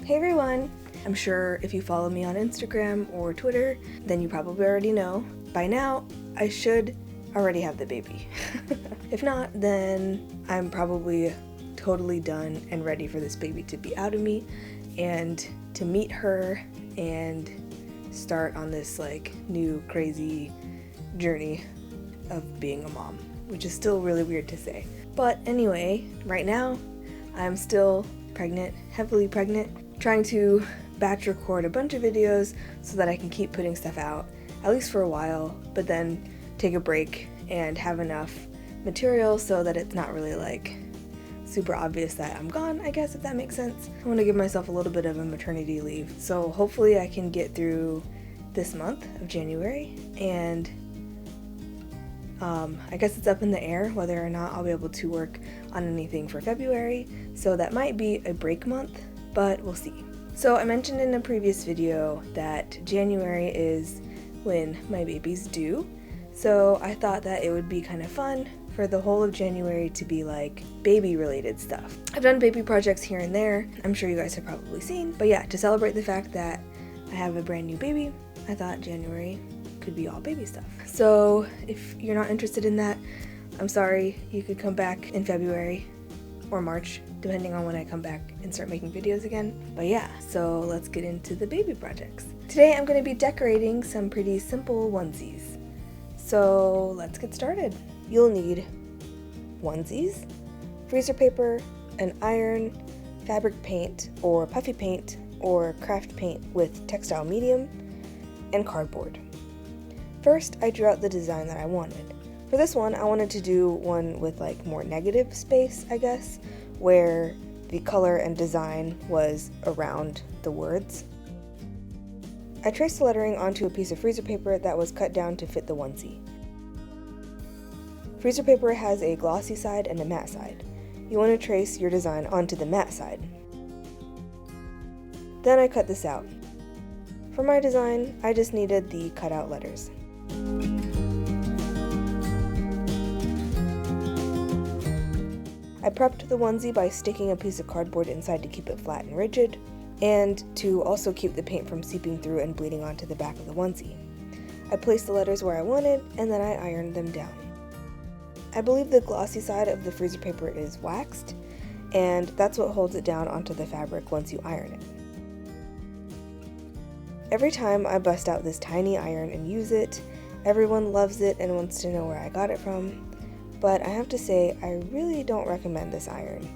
Hey everyone! I'm sure if you follow me on Instagram or Twitter, then you probably already know. By now, I should already have the baby. If not, then I'm probably totally done and ready for this baby to be out of me and to meet her and start on this new crazy journey of being a mom, which is still really weird to say. But anyway, right now I'm still pregnant, heavily pregnant, trying to batch record a bunch of videos so that I can keep putting stuff out, at least for a while, but then take a break and have enough material so that it's not really super obvious that I'm gone, I guess, if that makes sense. I want to give myself a little bit of a maternity leave, so hopefully I can get through this month of January, and I guess it's up in the air whether or not I'll be able to work on anything for February, so that might be a break month, but we'll see. So I mentioned in a previous video that January is when my baby's due, so I thought that it would be kind of fun for the whole of January to be baby related stuff. I've done baby projects here and there, I'm sure you guys have probably seen, but yeah, to celebrate the fact that I have a brand new baby, I thought January could be all baby stuff. So if you're not interested in that, I'm sorry, you could come back in February or March, depending on when I come back and start making videos again. But yeah, so let's get into the baby projects. Today I'm going to be decorating some pretty simple onesies. So let's get started. You'll need onesies, freezer paper, an iron, fabric paint or puffy paint or craft paint with textile medium, and cardboard. First, I drew out the design that I wanted. For this one, I wanted to do one with more negative space, I guess, where the color and design was around the words. I traced the lettering onto a piece of freezer paper that was cut down to fit the onesie. Freezer paper has a glossy side and a matte side. You want to trace your design onto the matte side. Then I cut this out. For my design, I just needed the cutout letters. I prepped the onesie by sticking a piece of cardboard inside to keep it flat and rigid, and to also keep the paint from seeping through and bleeding onto the back of the onesie. I placed the letters where I wanted, and then I ironed them down. I believe the glossy side of the freezer paper is waxed, and that's what holds it down onto the fabric once you iron it. Every time I bust out this tiny iron and use it, everyone loves it and wants to know where I got it from, but I have to say I really don't recommend this iron.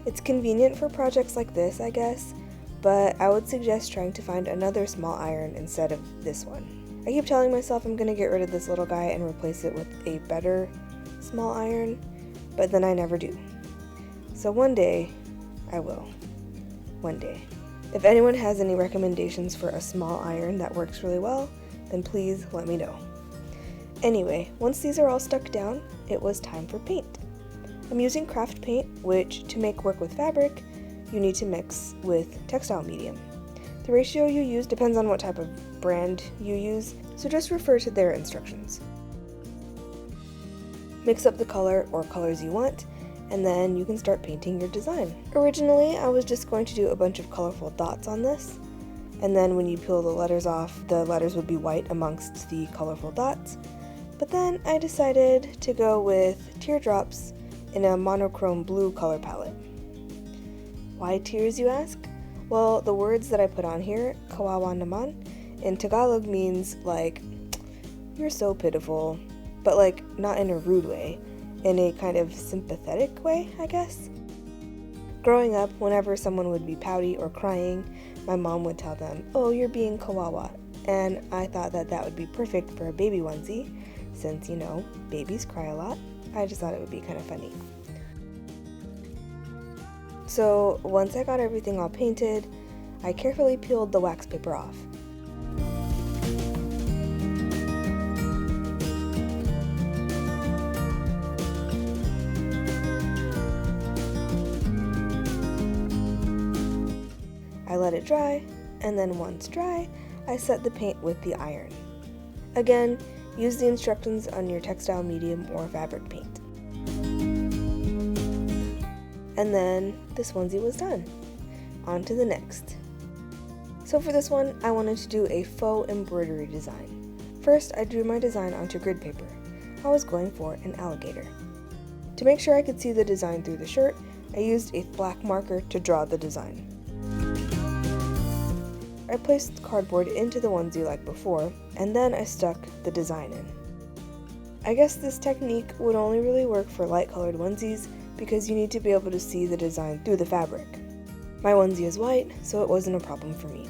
It's convenient for projects like this, I guess, but I would suggest trying to find another small iron instead of this one. I keep telling myself I'm going to get rid of this little guy and replace it with a better small iron, but then I never do. So one day, I will. One day. If anyone has any recommendations for a small iron that works really well, then please let me know. Anyway, once these are all stuck down, it was time for paint. I'm using craft paint, which, to make work with fabric, you need to mix with textile medium. The ratio you use depends on what type of brand you use, so just refer to their instructions. Mix up the color or colors you want, and then you can start painting your design. Originally, I was just going to do a bunch of colorful dots on this, and then when you peel the letters off, the letters would be white amongst the colorful dots. But then I decided to go with teardrops in a monochrome blue color palette. Why tears, you ask? Well, the words that I put on here, kawawa naman, in Tagalog means you're so pitiful, but not in a rude way, in a kind of sympathetic way, I guess. Growing up, whenever someone would be pouty or crying, my mom would tell them, "Oh, you're being kawawa," and I thought that that would be perfect for a baby onesie, since, babies cry a lot. I just thought it would be kind of funny. So once I got everything all painted, I carefully peeled the wax paper off. I let it dry, and then once dry, I set the paint with the iron. Again, use the instructions on your textile medium or fabric paint. And then this onesie was done. On to the next. So for this one, I wanted to do a faux embroidery design. First, I drew my design onto grid paper. I was going for an alligator. To make sure I could see the design through the shirt, I used a black marker to draw the design. I placed cardboard into the onesie like before, and then I stuck the design in. I guess this technique would only really work for light colored onesies because you need to be able to see the design through the fabric. My onesie is white, so it wasn't a problem for me.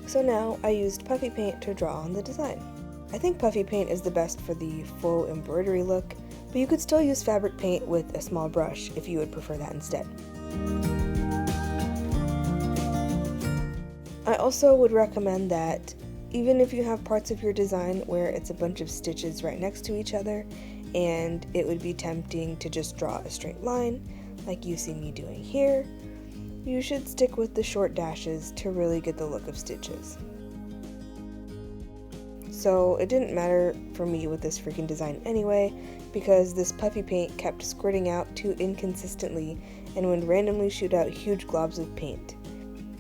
So now I used puffy paint to draw on the design. I think puffy paint is the best for the faux embroidery look, but you could still use fabric paint with a small brush if you would prefer that instead. I also would recommend that even if you have parts of your design where it's a bunch of stitches right next to each other and it would be tempting to just draw a straight line like you see me doing here, you should stick with the short dashes to really get the look of stitches. So it didn't matter for me with this freaking design anyway, because this puffy paint kept squirting out too inconsistently and would randomly shoot out huge globs of paint,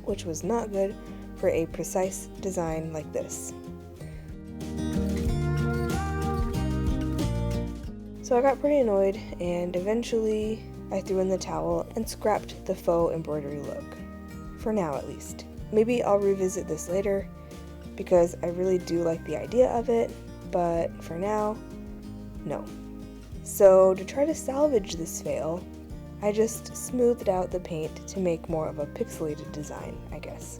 which was not good for a precise design like this. So I got pretty annoyed, and eventually I threw in the towel and scrapped the faux embroidery look. For now at least. Maybe I'll revisit this later, because I really do like the idea of it, but for now, no. So to try to salvage this fail, I just smoothed out the paint to make more of a pixelated design, I guess.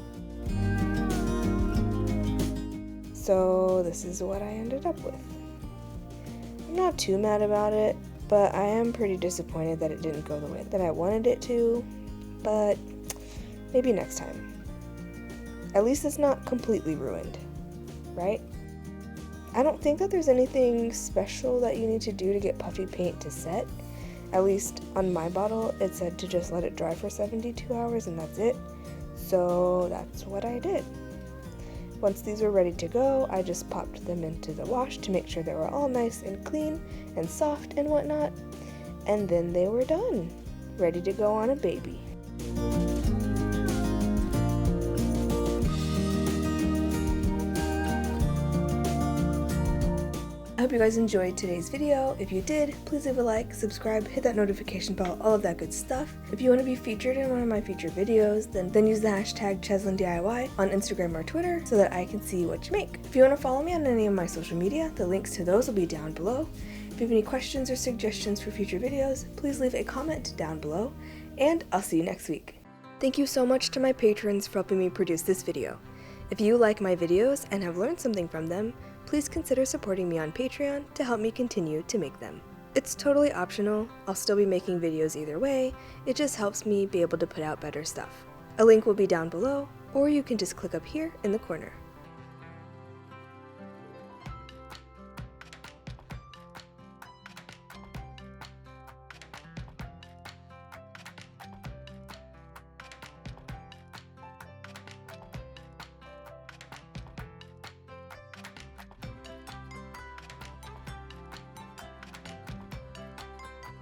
So this is what I ended up with. I'm not too mad about it, but I am pretty disappointed that it didn't go the way that I wanted it to, but maybe next time. At least it's not completely ruined, right? I don't think that there's anything special that you need to do to get puffy paint to set. At least on my bottle, it said to just let it dry for 72 hours and that's it. So that's what I did. Once these were ready to go, I just popped them into the wash to make sure they were all nice and clean and soft and whatnot. And then they were done, ready to go on a baby. I hope you guys enjoyed today's video. If you did, please leave a like, subscribe, hit that notification bell, all of that good stuff. If you want to be featured in one of my future videos, then use the hashtag CheslinDIY on Instagram or Twitter so that I can see what you make. If you want to follow me on any of my social media, the links to those will be down below. If you have any questions or suggestions for future videos, please leave a comment down below, and I'll see you next week. Thank you so much to my patrons for helping me produce this video. If you like my videos and have learned something from them, please consider supporting me on Patreon to help me continue to make them. It's totally optional, I'll still be making videos either way, it just helps me be able to put out better stuff. A link will be down below, or you can just click up here in the corner.